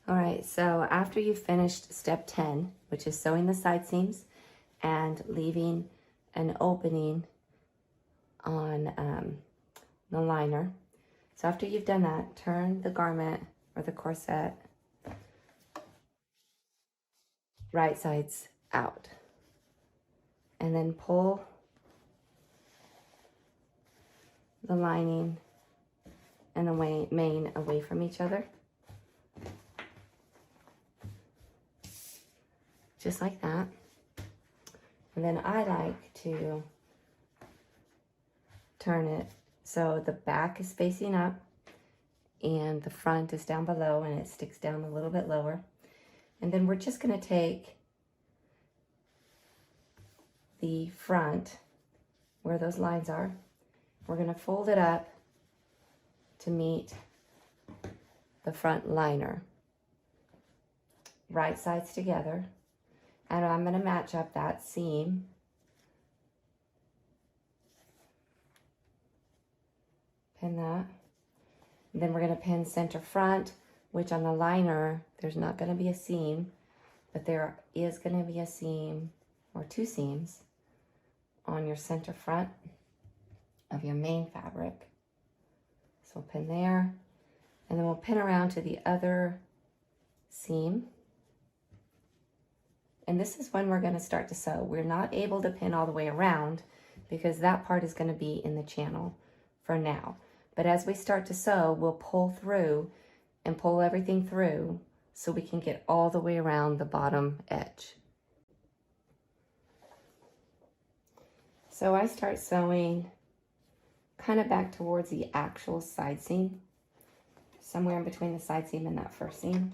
All right, so after you've finished step 10, which is sewing the side seams and leaving an opening on the liner. So after you've done that, turn the garment or the corset right sides out. And then pull the lining and the main away from each other. Just like that. And then I like to turn it so the back is facing up and the front is down below and it sticks down a little bit lower. And then we're just going to take the front where those lines are. We're going to fold it up to meet the front liner. Right sides together. And I'm going to match up that seam. Pin that. And then we're going to pin center front, which on the liner, there's not going to be a seam, but there is going to be a seam or two seams on your center front of your main fabric. So we'll pin there, and then we'll pin around to the other seam. And this is when we're going to start to sew. We're not able to pin all the way around because that part is going to be in the channel for now. But as we start to sew, we'll pull through and pull everything through so we can get all the way around the bottom edge. So I start sewing kind of back towards the actual side seam, somewhere in between the side seam and that first seam.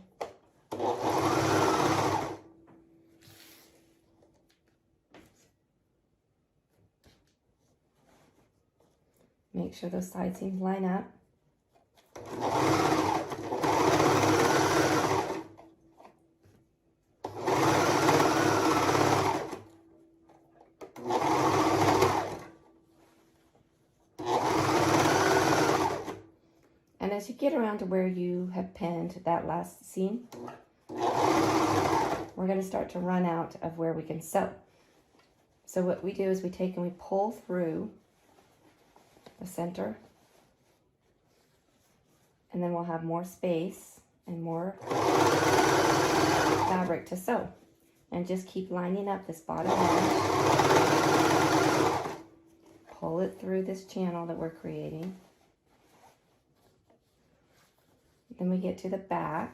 Make sure those side seams line up. And as you get around to where you have pinned that last seam, we're going to start to run out of where we can sew. So what we do is we take and we pull through the center, and then we'll have more space and more fabric to sew. And just keep lining up this bottom edge. Pull it through this channel that we're creating. Then we get to the back.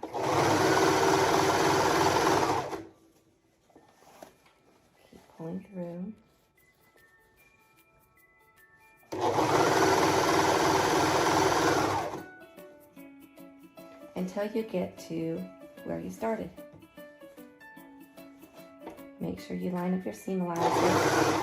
Keep pulling through. Until you get to where you started. Make sure you line up your seam allowances.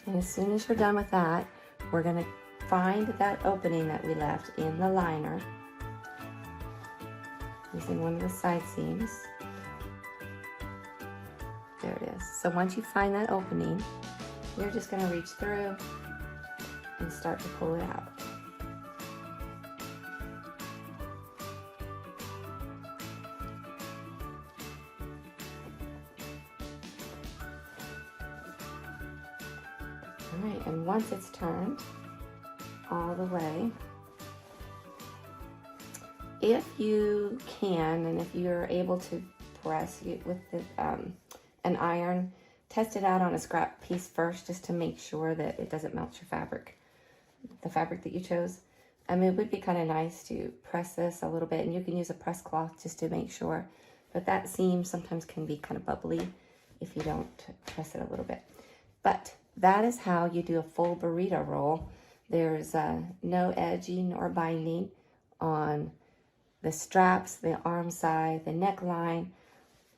And as soon as you're done with that, we're going to find that opening that we left in the liner using one of the side seams. There it is. So once you find that opening, you're just going to reach through and start to pull it out. All right, and once it's turned all the way, if you can, and if you're able to press it with the, an iron, test it out on a scrap piece first just to make sure that it doesn't melt your fabric, the fabric that you chose. I mean, it would be kind of nice to press this a little bit, and you can use a press cloth just to make sure, but that seam sometimes can be kind of bubbly if you don't press it a little bit. But that is how you do a full burrito roll. There's no edging or binding on the straps, the arm side, the neckline,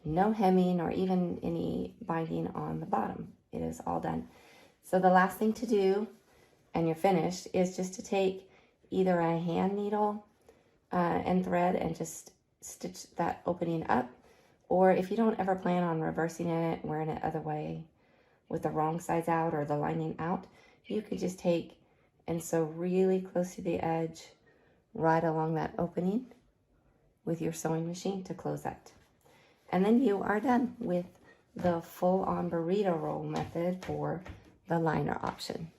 no hemming or even any binding on the bottom. It is all done. So the last thing to do, and you're finished, is just to take either a hand needle and thread and just stitch that opening up, Or if you don't ever plan on reversing it, wearing it other way with the wrong sides out or the lining out, you could just take and sew really close to the edge right along that opening with your sewing machine to close that. And then you are done with the full-on burrito roll method for the liner option.